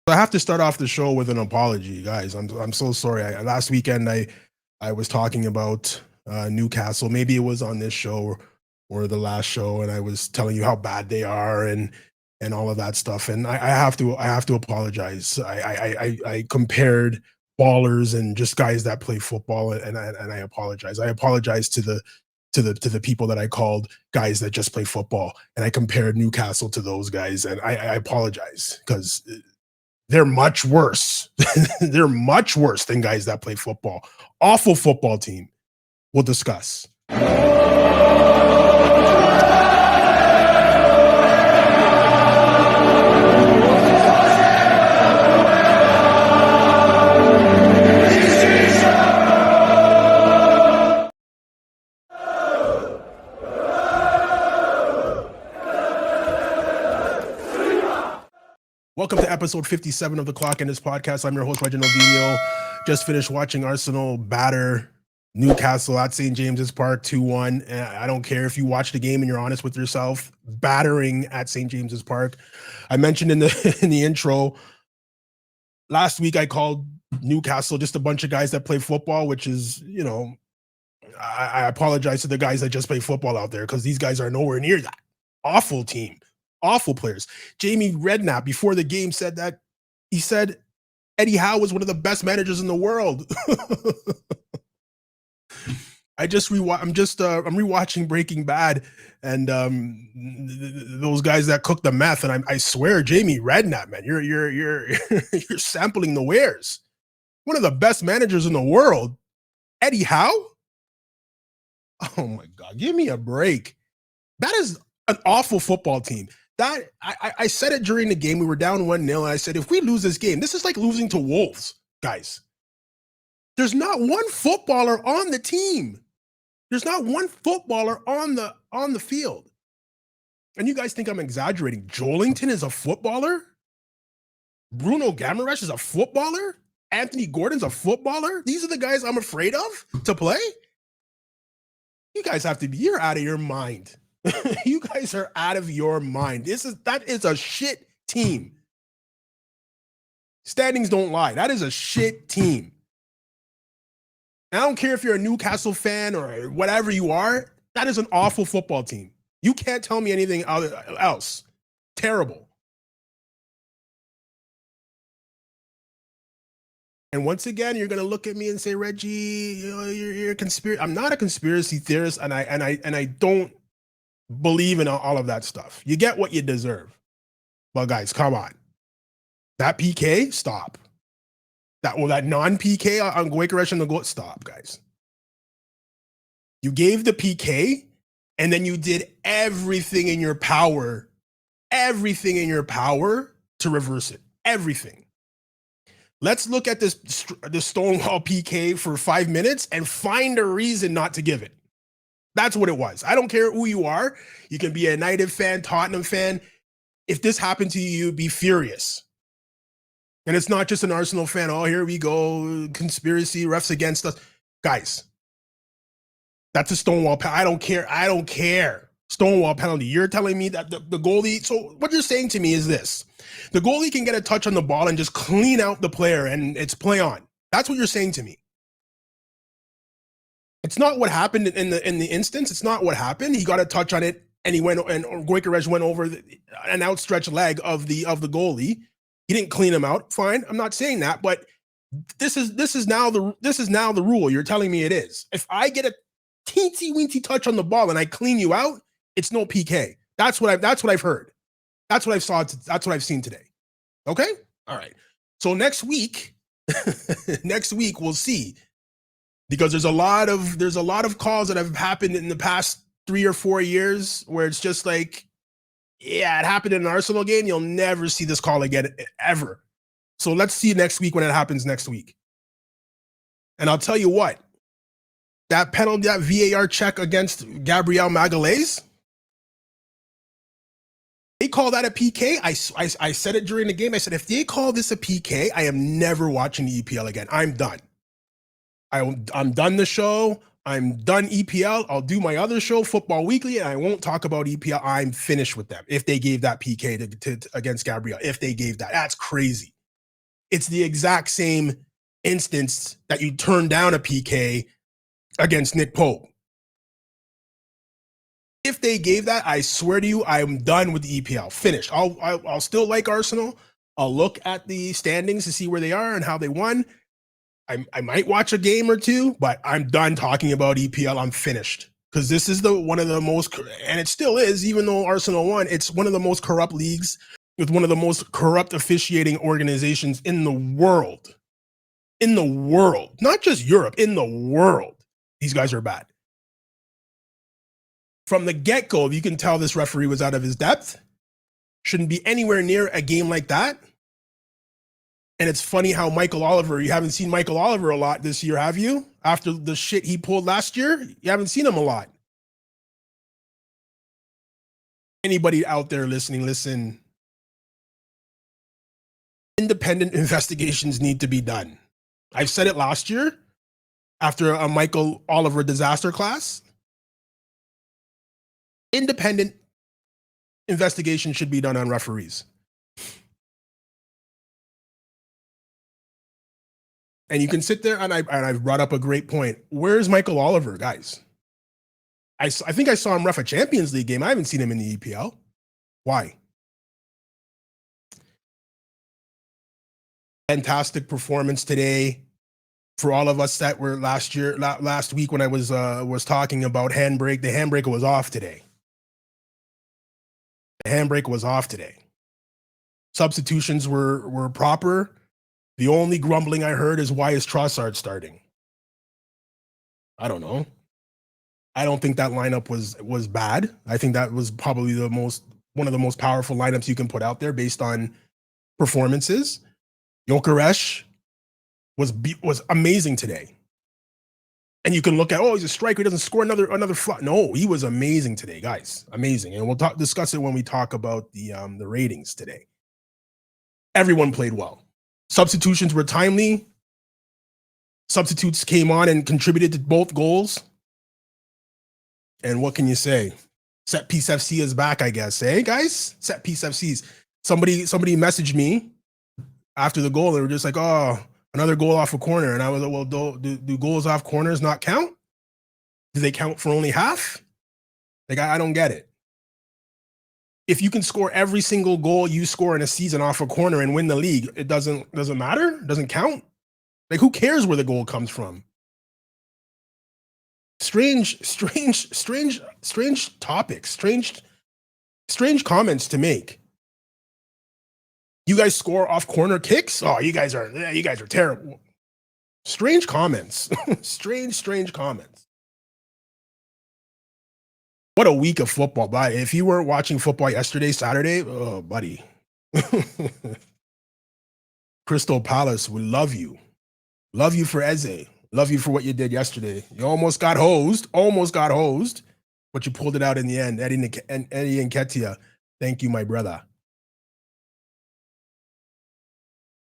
I have to start off the show with an apology, guys. I'm so sorry. Last weekend I was talking about Newcastle. Maybe it was on this show or the last show, and I was telling you how bad they are and all of that stuff. And I have to apologize. I compared ballers and just guys that play football, and I apologize. I apologize to the people that I called guys that just play football, and I compared Newcastle to those guys, and I apologize because they're much worse. They're much worse than guys that play football. Awful football team. We'll discuss. Welcome to episode 57 of the Clockenders podcast. I'm your host, Reginald Vino. Just finished watching Arsenal batter Newcastle at St. James's Park 2-1. I don't care if you watch the game and you're honest with yourself. Battering at St. James's Park. I mentioned in the intro, last week I called Newcastle just a bunch of guys that play football, which is, I apologize to the guys that just play football out there because these guys are nowhere near that. Awful team. Awful players. Jamie Redknapp before the game said that he said Eddie Howe was one of the best managers in the world. I'm rewatching Breaking Bad and those guys that cook the meth, and I swear, Jamie Redknapp, man, you're sampling the wares. One of the best managers in the world, Eddie Howe. Oh my God, give me a break. That is an awful football team. That I said it during the game. We were down 1-0, and I said, if we lose this game, this is like losing to Wolves, guys. There's not one footballer on the team. There's not one footballer on the field. And you guys think I'm exaggerating. Joelinton is a footballer. Bruno Guimaraes is a footballer. Anthony Gordon's a footballer. These are the guys I'm afraid of to play. You guys you're out of your mind. You guys are out of your mind. That is a shit team. Standings don't lie. That is a shit team. I don't care if you're a Newcastle fan or whatever you are. That is an awful football team. You can't tell me anything else. Terrible. And once again, you're gonna look at me and say, Reggie, you're a conspiracy. I'm not a conspiracy theorist, and I don't believe in all of that stuff. You get what you deserve. Well, guys, come on. That PK, stop. That non-PK on Guimaraes and the goal, stop, guys. You gave the PK, and then you did everything in your power to reverse it. Everything. Let's look at this Stonewall PK for 5 minutes and find a reason not to give it. That's what it was. I don't care who you are. You can be a United fan, Tottenham fan. If this happened to you, you'd be furious. And it's not just an Arsenal fan. Oh, here we go. Conspiracy, refs against us. Guys, that's a Stonewall penalty. I don't care. Stonewall penalty. You're telling me that the goalie. So what you're saying to me is this. The goalie can get a touch on the ball and just clean out the player and it's play on. That's what you're saying to me. It's not what happened in the instance. It's not what happened. He got a touch on it, and Guimaraes went over an outstretched leg of the goalie. He didn't clean him out. Fine, I'm not saying that, but this is now the rule. You're telling me it is. If I get a teensy weensy touch on the ball and I clean you out, it's no PK. That's what I've heard. That's what I saw. That's what I've seen today. Okay, all right. So next week we'll see. Because there's a lot of calls that have happened in the past 3 or 4 years where it's just like, yeah, it happened in an Arsenal game. You'll never see this call again, ever. So let's see next week when it happens next week. And I'll tell you what, that penalty, that VAR check against Gabriel Magalhaes, they call that a PK. I said it during the game. I said, if they call this a PK, I am never watching the EPL again. I'm done. I'm done the show. I'm done EPL. I'll do my other show, Football Weekly, and I won't talk about EPL. I'm finished with them. If they gave that PK to against Gabriel, if they gave that, that's crazy. It's the exact same instance that you turned down a PK against Nick Pope. If they gave that, I swear to you, I'm done with the EPL. Finished. I'll still like Arsenal. I'll look at the standings to see where they are and how they won. I might watch a game or two, but I'm done talking about EPL. I'm finished because this is one of the most, and it still is, even though Arsenal won. It's one of the most corrupt leagues with one of the most corrupt officiating organizations in the world. In the world, not just Europe, in the world. These guys are bad. From the get-go, you can tell this referee was out of his depth. Shouldn't be anywhere near a game like that. And it's funny how Michael Oliver, you haven't seen Michael Oliver a lot this year, have you? After the shit he pulled last year, you haven't seen him a lot. Anybody out there listening, listen. Independent investigations need to be done. I said it last year after a Michael Oliver disaster class. Independent investigation should be done on referees. And you can sit there, and I've brought up a great point. Where's Michael Oliver, guys? I think I saw him ref a Champions League game. I haven't seen him in the EPL. Why? Fantastic performance today for all of us that were last week when I was talking about handbrake. The handbrake was off today. The handbrake was off today. Substitutions were proper. The only grumbling I heard is, why is Trossard starting? I don't know. I don't think that lineup was bad. I think that was probably one of the most powerful lineups you can put out there based on performances. Gyökeres was amazing today. And you can look at, he's a striker, he doesn't score another flat. No, he was amazing today, guys. Amazing. And we'll discuss it when we talk about the ratings today. Everyone played well. Substitutions were timely. Substitutes came on and contributed to both goals. And what can you say? Set Piece FC is back, I guess. Hey, guys? Set Piece FCs. Somebody messaged me after the goal. They were just like, another goal off a corner. And I was like, well, do goals off corners not count? Do they count for only half? Like, I don't get it. If you can score every single goal you score in a season off a corner and win the league, it doesn't matter? It doesn't count? Like, who cares where the goal comes from? Strange topics, strange comments to make. You guys score off corner kicks? Oh, you guys are terrible. Strange comments. strange comments. What a week of football. But if you weren't watching football yesterday, Saturday, oh, buddy. Crystal Palace, we love you. Love you for Eze. Love you for what you did yesterday. You almost got hosed, but you pulled it out in the end. Eddie Nketiah, thank you, my brother.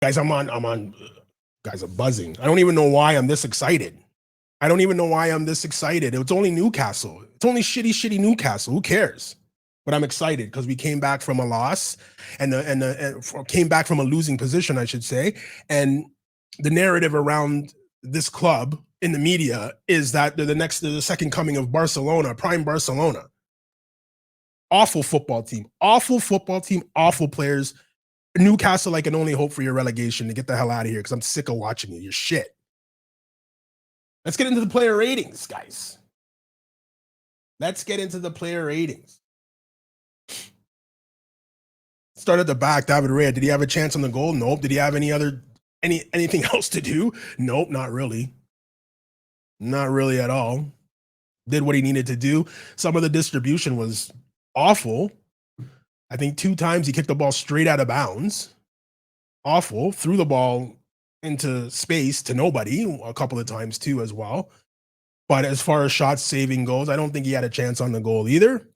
Guys, guys, I'm buzzing. I don't even know why I'm this excited. It's only Newcastle. It's only shitty Newcastle. Who cares? But I'm excited because we came back from a loss and came back from a losing position, I should say. And the narrative around this club in the media is that they're the second coming of Barcelona, prime Barcelona. Awful football team, awful players. Newcastle, I can only hope for your relegation to get the hell out of here because I'm sick of watching you. You're shit. Let's get into the player ratings, guys. Start at the back. David Raya, did he have a chance on the goal? Nope. Did he have anything else to do? Nope, not really. Not really at all. Did what he needed to do. Some of the distribution was awful. I think 2 times he kicked the ball straight out of bounds. Awful. Threw the ball into space to nobody a couple of times too as well. But as far as shots saving goes, I don't think he had a chance on the goal either.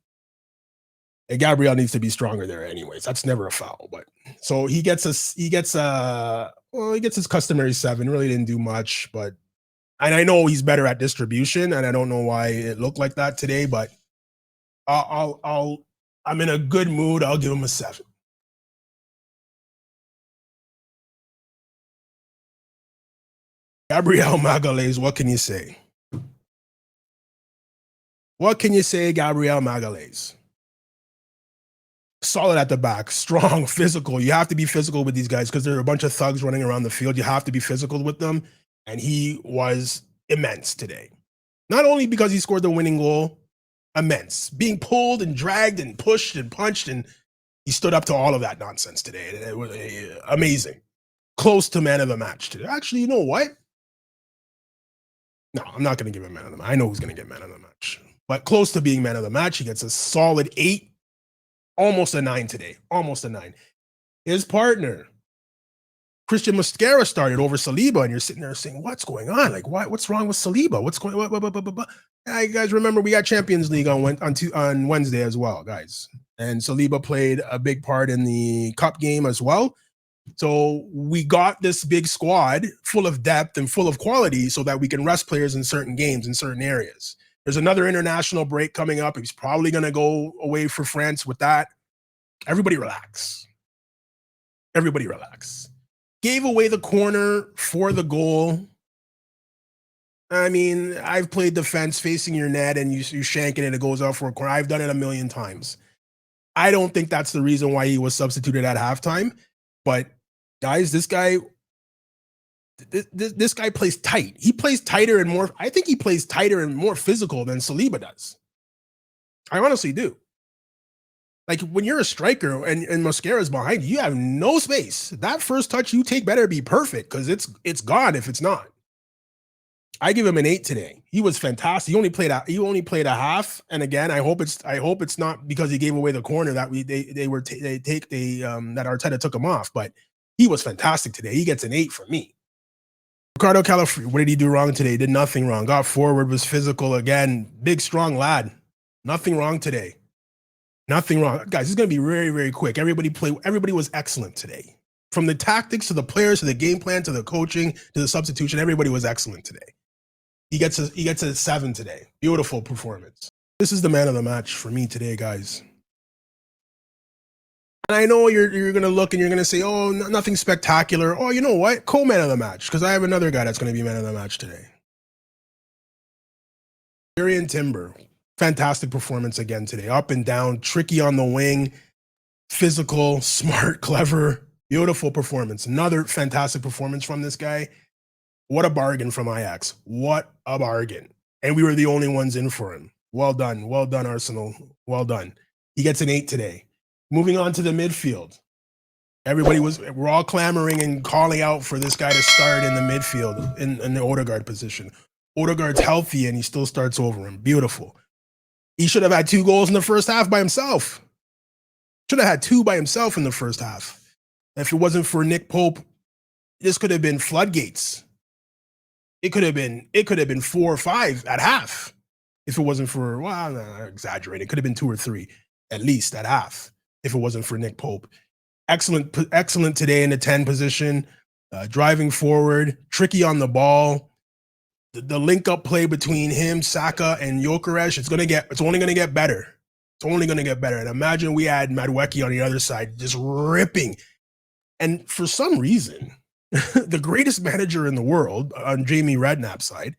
And Gabriel needs to be stronger there anyways. That's never a foul. But so he gets his customary 7. Really didn't do much, but and I know he's better at distribution, and I don't know why it looked like that today, but I'm in a good mood. I'll give him a 7. Gabriel Magalhaes, what can you say? What can you say, Gabriel Magalhaes? Solid at the back, strong, physical. You have to be physical with these guys because there are a bunch of thugs running around the field. You have to be physical with them. And he was immense today. Not only because he scored the winning goal, immense. Being pulled and dragged and pushed and punched, and he stood up to all of that nonsense today. It was amazing. Close to man of the match today. Actually, you know what? No, I'm not going to give him man of the match. I know who's going to get man of the match. But close to being man of the match. He gets a solid 8. Almost a 9 today. Almost a 9. His partner, Christian Mosquera, started over Saliba, and you're sitting there saying, what's going on? Like, what's wrong with Saliba? What's going on? You guys remember we got Champions League on Wednesday as well, guys. And Saliba played a big part in the cup game as well. So we got this big squad full of depth and full of quality so that we can rest players in certain games, in certain areas. There's another international break coming up. He's probably going to go away for France with that. Everybody relax. Everybody relax. Gave away the corner for the goal. I mean, I've played defense facing your net and you shank it and it goes out for a corner. I've done it a million times. I don't think that's the reason why he was substituted at halftime. But guys, this guy plays tight. He plays tighter and more. I think he plays tighter and more physical than Saliba does. I honestly do. Like when you're a striker and Mosquera's behind you, you have no space. That first touch you take better be perfect because it's gone if it's not. I give him an 8 today. He was fantastic. He only played a half. And again, I hope it's not because he gave away the corner that that Arteta took him off. But he was fantastic today. He gets an 8 from me. Ricardo Calafrio, what did he do wrong today? He did nothing wrong. Got forward, was physical again. Big, strong lad. Nothing wrong today. Nothing wrong. Guys, it's going to be very, very quick. Everybody was excellent today. From the tactics to the players to the game plan to the coaching to the substitution, everybody was excellent today. He gets a 7 today. Beautiful performance. This is the man of the match for me today, guys. And I know you're going to look and you're going to say, oh, nothing spectacular. Oh, you know what? Co-man of the match, because I have another guy that's going to be man of the match today. Jurrien Timber. Fantastic performance again today. Up and down, tricky on the wing, physical, smart, clever, beautiful performance. Another fantastic performance from this guy. What a bargain from Ajax. What a bargain. And we were the only ones in for him. Well done. Well done, Arsenal. Well done. He gets an 8 today. Moving on to the midfield. We're all clamoring and calling out for this guy to start in the midfield in the Odegaard position. Odegaard's healthy and he still starts over him. Beautiful. He should have had 2 goals in the first half by himself. Should have had 2 by himself in the first half. If it wasn't for Nick Pope, this could have been floodgates. It could have been 4 or 5 at half. If it wasn't for, well, no, I exaggerate. It could have been 2 or 3 at least at half. If it wasn't for Nick Pope. Excellent today in the 10 position, driving forward, tricky on the ball. The link-up play between him, Saka, and Gyökeres, it's only going to get better. It's only going to get better. And imagine we had Madueke on the other side, just ripping. And for some reason, the greatest manager in the world, on Jamie Redknapp's side,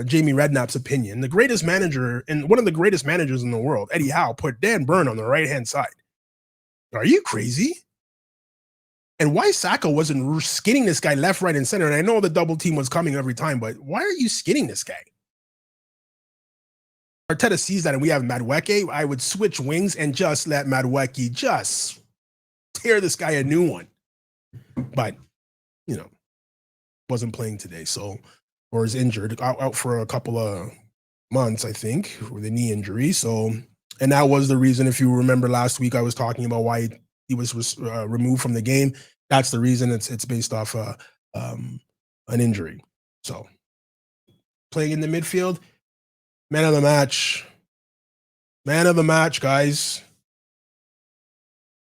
Jamie Redknapp's opinion, the greatest manager and one of the greatest managers in the world, Eddie Howe, put Dan Burn on the right-hand side. Are you crazy? And why Saka wasn't skinning this guy left, right, and center? And I know the double team was coming every time, but why are you skinning this guy? Arteta sees that and we have Madueke. I would switch wings and just let Madueke just tear this guy a new one. But, wasn't playing today, or is injured, out for a couple of months, I think, with a knee injury. So, and that was the reason, if you remember last week, I was talking about why he was removed from the game. That's the reason. It's based off an injury. So, playing in the midfield, man of the match. Man of the match, guys.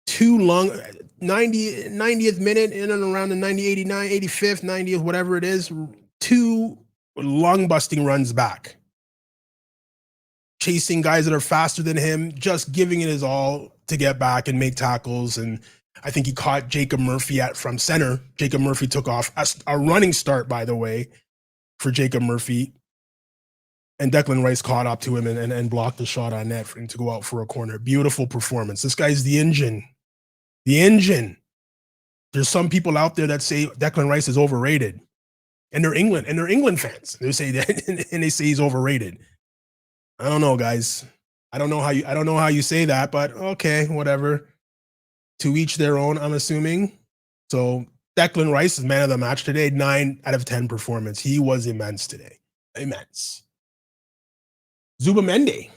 90th minute, in and around the 90, 89, 85th, 90th, whatever it is, 2 lung-busting runs back. Chasing guys that are faster than him, just giving it his all to get back and make tackles. And I think he caught Jacob Murphy from center. Jacob Murphy took off a running start, by the way. for Jacob Murphy. And Declan Rice caught up to him and blocked the shot on net for him to go out for a corner. Beautiful performance. This guy's the engine. The engine. There's some people out there that say Declan Rice is overrated. And they're England fans. They say that and they say he's overrated. I don't know, guys. I don't know how you say that, but okay, whatever. To each their own, I'm assuming. So Declan Rice is man of the match today, 9 out of 10 performance. He was immense today. Immense. Zubamendi.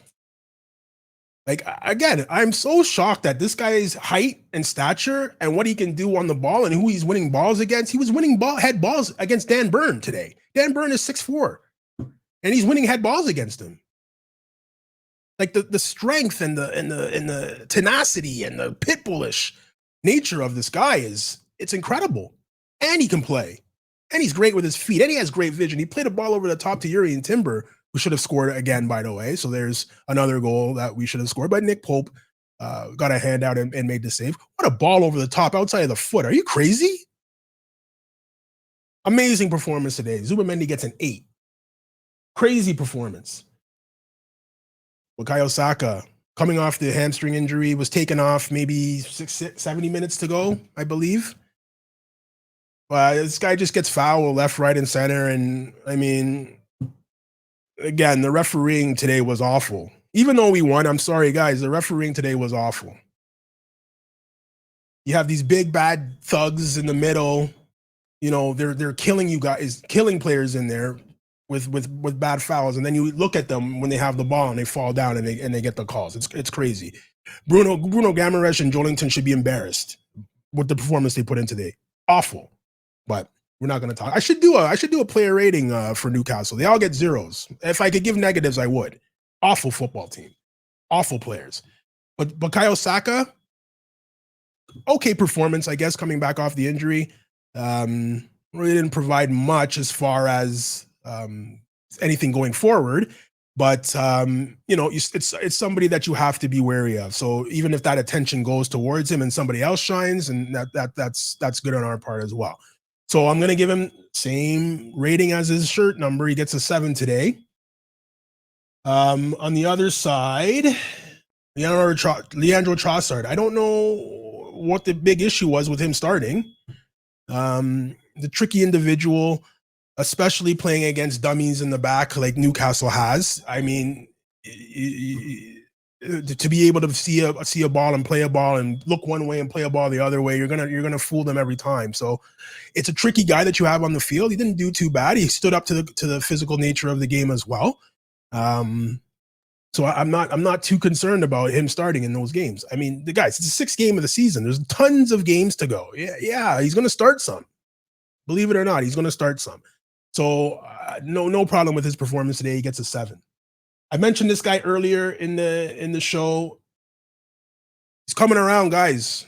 Like, again, I'm so shocked at this guy's height and stature and what he can do on the ball and who he's winning balls against. He was winning head balls against Dan Burn today. Dan Burn is 6'4", and he's winning head balls against him. Like the strength and the tenacity and the pit bullish nature of this guy it's incredible. And he can play. And he's great with his feet. And he has great vision. He played a ball over the top to Yuri and Timber, who should have scored again, by the way. So there's another goal that we should have scored. But Nick Pope got a hand out and made the save. What a ball over the top, outside of the foot. Are you crazy? Amazing performance today. Zubamendi gets an 8. Crazy performance. Bukayo Saka, coming off the hamstring injury, was taken off maybe 70 minutes to go, I believe. This guy just gets fouled left, right, and center. And I mean, again, the refereeing today was awful. Even though we won, I'm sorry, guys, the refereeing today was awful. You have these big bad thugs in the middle. You know, they're killing you guys, killing players in there with bad fouls, and then you look at them when they have the ball and they fall down and they get the calls. It's crazy. Bruno Guimaraes and Joelinton should be embarrassed with the performance they put in today. Awful. But we're not going to talk. I should do a player rating for Newcastle. They all get zeros. If I could give negatives, I would. Awful football team. Awful players. But Bukayo Saka, okay performance, I guess, coming back off the injury. Really didn't provide much as far as anything going forward. But you know, it's somebody that you have to be wary of. So even if that attention goes towards him and somebody else shines, and that's good on our part as well. So I'm going to give him same rating as his shirt number. He gets a 7 today. On the other side, Leandro Trossard. I don't know what the big issue was with him starting. The tricky individual, especially playing against dummies in the back like Newcastle has. I mean, to be able to see a ball and play a ball and look one way and play a ball the other way, you're gonna fool them every time. So it's a tricky guy that you have on the field. He didn't do too bad. He stood up to the physical nature of the game as well. So I'm not too concerned about him starting in those games. I mean, the guys, it's the 6th game of the season. There's tons of games to go. Yeah, he's gonna start some. Believe it or not, he's gonna start some. So no problem with his performance today. He gets a 7. I mentioned this guy earlier in the show. He's coming around, guys.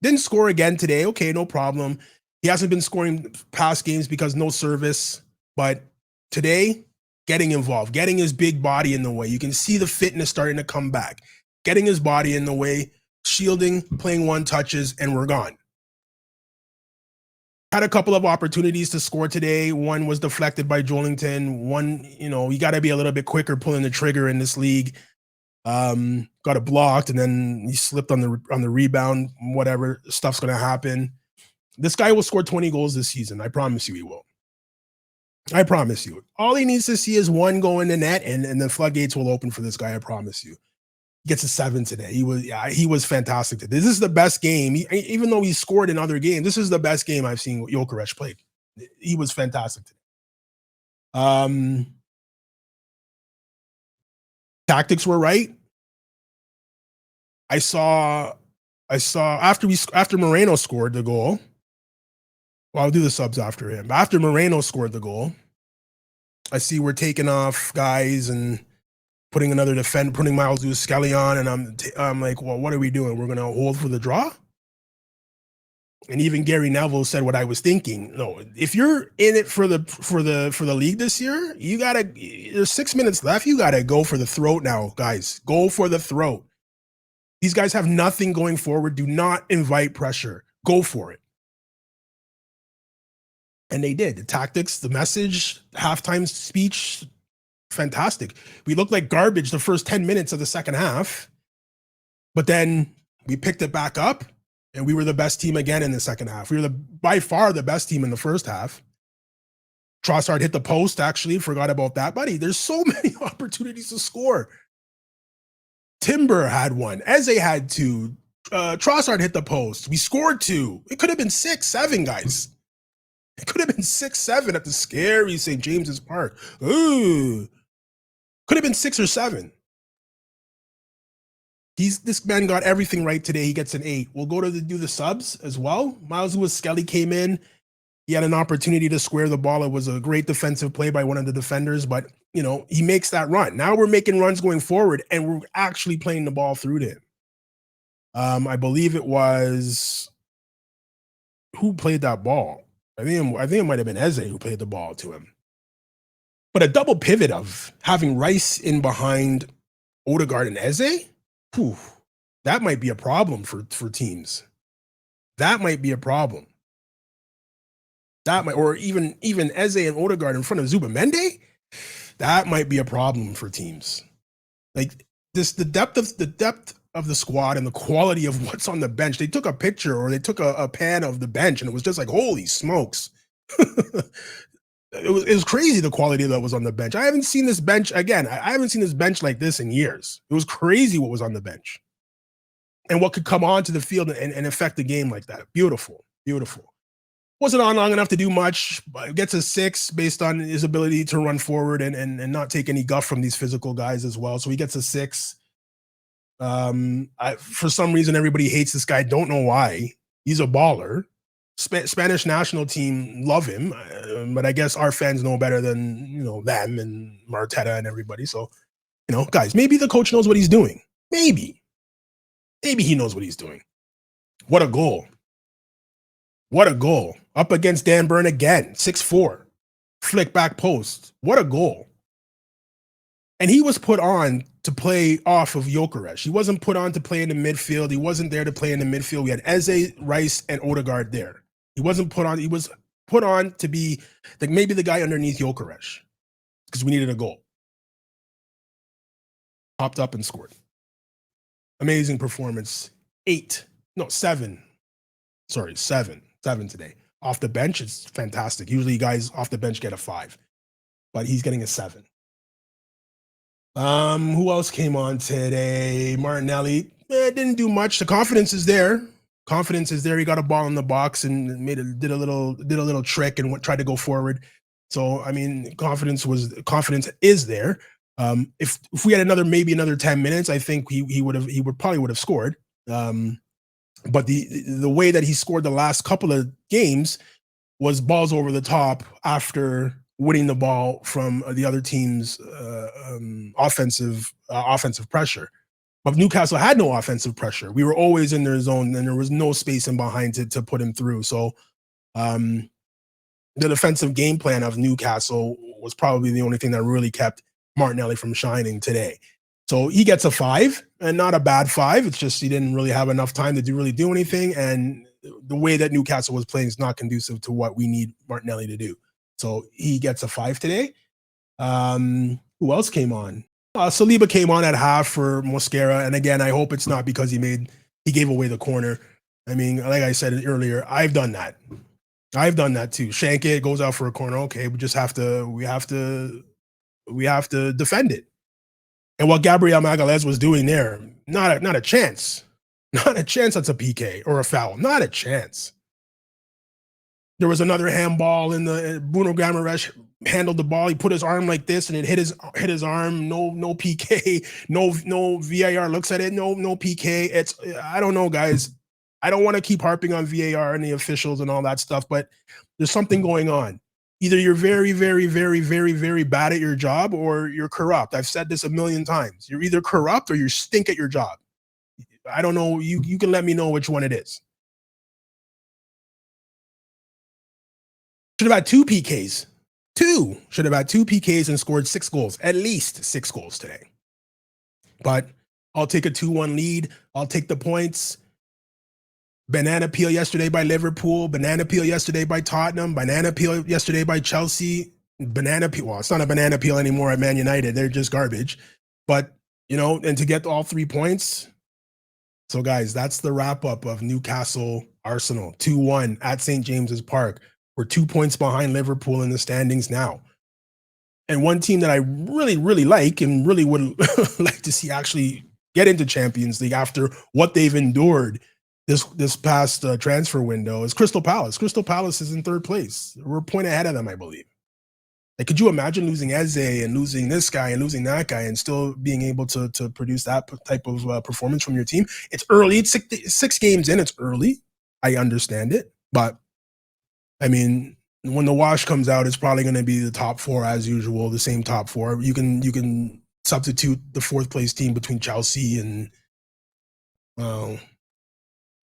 Didn't score again today. Okay, no problem. He hasn't been scoring past games because no service. But today, getting involved, getting his big body in the way. You can see the fitness starting to come back. Getting his body in the way, shielding, playing one touches, and we're gone. Had a couple of opportunities to score today. One was deflected by Joelinton. One, you got to be a little bit quicker pulling the trigger in this league. Got it blocked, and then he slipped on the rebound. Whatever stuff's going to happen. This guy will score 20 goals this season. I promise you he will. I promise you. All he needs to see is one go in the net, and the floodgates will open for this guy. I promise you. He gets a 7 today. He was fantastic today. This is the best game, even though he scored in other games. This is the best game I've seen Gyökeres play. He was fantastic today. Tactics were right. I saw after Moreno scored the goal. Well, I'll do the subs after him. After Moreno scored the goal, I see we're taking off guys and putting another defender, putting Miles Skelly on, and I'm like, well, what are we doing? We're gonna hold for the draw? And even Gary Neville said what I was thinking. No, if you're in it for the league this year, there's 6 minutes left. You gotta go for the throat now, guys. Go for the throat. These guys have nothing going forward. Do not invite pressure. Go for it. And they did. The tactics, the message, halftime speech, fantastic. We looked like garbage the first 10 minutes of the second half, but then we picked it back up and we were the best team again in the second half. We were by far the best team in the first half. Trossard hit the post, actually. Forgot about that, buddy. There's so many opportunities to score. Timber had one. Eze had two. Trossard hit the post. We scored two. It could have been 6-7, guys. It could have been 6-7 at the scary St. James's Park. Ooh. Could have been 6 or 7. This man got everything right today. He gets an 8. We'll go to do the subs as well. Miles Lewis-Skelly came in. He had an opportunity to square the ball. It was a great defensive play by one of the defenders, but he makes that run. Now we're making runs going forward, and we're actually playing the ball through to him. I believe it was who played that ball. I think it might have been Eze who played the ball to him. But a double pivot of having Rice in behind Odegaard and Eze, that might be a problem for teams. That might be a problem. Or even Eze and Odegaard in front of Zubamende, that might be a problem for teams. Like the depth of the squad and the quality of what's on the bench. They took a picture or they took a pan of the bench, and it was just like, holy smokes. It was crazy, the quality that was on the bench. I haven't seen this bench again. I haven't seen this bench like this in years. It was crazy what was on the bench and what could come onto the field and affect the game like that. Beautiful, beautiful. Wasn't on long enough to do much, but gets a 6 based on his ability to run forward and not take any guff from these physical guys as well. So he gets a 6. For some reason, everybody hates this guy. Don't know why. He's a baller. Spanish national team love him, but I guess our fans know better than them and Arteta and everybody. So, guys, maybe the coach knows what he's doing. Maybe he knows what he's doing. What a goal! What a goal! Up against Dan Burn again, 6-4, flick back post. What a goal! And he was put on to play off of Gyökeres. He wasn't put on to play in the midfield. He wasn't there to play in the midfield. We had Eze, Rice, and Odegaard there. He wasn't put on. He was put on to be maybe the guy underneath Gyökeres because we needed a goal. Popped up and scored. Amazing performance. 7 today. Off the bench, it's fantastic. Usually guys off the bench get a 5, but he's getting a 7. Who else came on today? Martinelli didn't do much. The confidence is there. He got a ball in the box and did a little trick and tried to go forward. So I mean, confidence is there. If we had maybe another 10 minutes, I think he probably would have scored. But the way that he scored the last couple of games was balls over the top after winning the ball from the other team's offensive pressure. But Newcastle had no offensive pressure. We were always in their zone, and there was no space in behind to put him through. So the defensive game plan of Newcastle was probably the only thing that really kept Martinelli from shining today. So he gets a 5, and not a bad 5. It's just he didn't really have enough time to really do anything, and the way that Newcastle was playing is not conducive to what we need Martinelli to do. So he gets a 5 today. Who else came on? Saliba came on at half for Mosquera, and again, I hope it's not because he gave away the corner. I mean, like I said earlier, I've done that too. Shank it, goes out for a corner. Okay, we have to defend it. And what Gabriel Magalhaes was doing there, not a chance. Not a chance that's a PK or a foul. Not a chance. There was another handball in the Bruno Guimaraes handled the ball. He put his arm like this and it hit his arm. No PK. No VAR looks at it. No PK. I don't know, guys. I don't want to keep harping on VAR and the officials and all that stuff, but there's something going on. Either you're very, very, very, very, very bad at your job or you're corrupt. I've said this a million times. You're either corrupt or you stink at your job. I don't know. You can let me know which one it is. Should have had 2 PKs. Should have had 2 PKs and scored 6 goals. At least 6 goals today. But I'll take a 2-1 lead. I'll take the points. Banana peel yesterday by Liverpool. Banana peel yesterday by Tottenham. Banana peel yesterday by Chelsea. Banana peel. Well, it's not a banana peel anymore at Man United. They're just garbage. But, and to get all 3 points. So, guys, that's the wrap up of Newcastle Arsenal 2-1 at St. James's Park. We're 2 points behind Liverpool in the standings now. And one team that I really, really like and really would like to see actually get into Champions League after what they've endured this past transfer window is Crystal Palace. Crystal Palace is in 3rd place. We're a point ahead of them, I believe. Like, could you imagine losing Eze and losing this guy and losing that guy and still being able to produce that type of performance from your team? It's early. It's 6 games in. It's early. I understand it. But, I mean, when the wash comes out, it's probably going to be the top 4 as usual, the same top 4. You can substitute the 4th place team between Chelsea and, I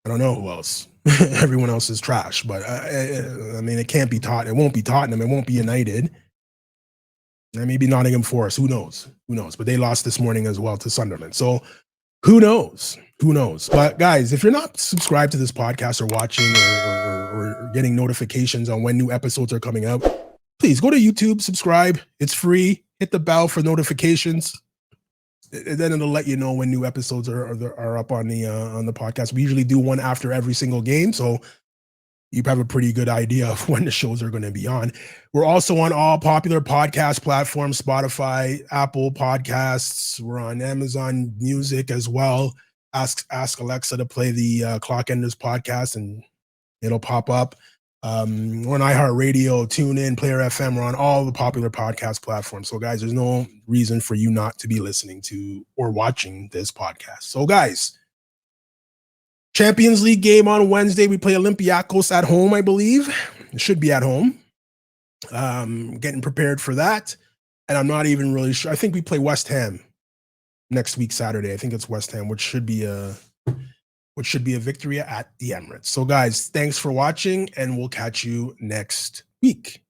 don't know who else. Everyone else is trash. But, I mean, it can't be Tottenham. It won't be Tottenham. It won't be United. Maybe Nottingham Forest. Who knows? Who knows? But they lost this morning as well to Sunderland. So who knows? Who knows? But guys, if you're not subscribed to this podcast or watching or getting notifications on when new episodes are coming out, please go to YouTube, subscribe. It's free. Hit the bell for notifications. And then it'll let you know when new episodes are up on the podcast. We usually do one after every single game. So you have a pretty good idea of when the shows are going to be on. We're also on all popular podcast platforms, Spotify, Apple Podcasts. We're on Amazon Music as well. Ask Alexa to play the Clockenders podcast and it'll pop up. We're on iHeartRadio, TuneIn, Player FM. We're on all the popular podcast platforms. So, guys, there's no reason for you not to be listening to or watching this podcast. So, guys, Champions League game on Wednesday. We play Olympiacos at home, I believe. It should be at home. Getting prepared for that. And I'm not even really sure. I think we play West Ham next week, Saturday. I think it's West Ham, which should be a victory at the Emirates. So, guys, thanks for watching, and we'll catch you next week.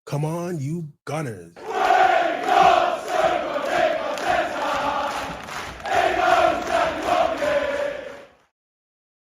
Come on, you Gunners.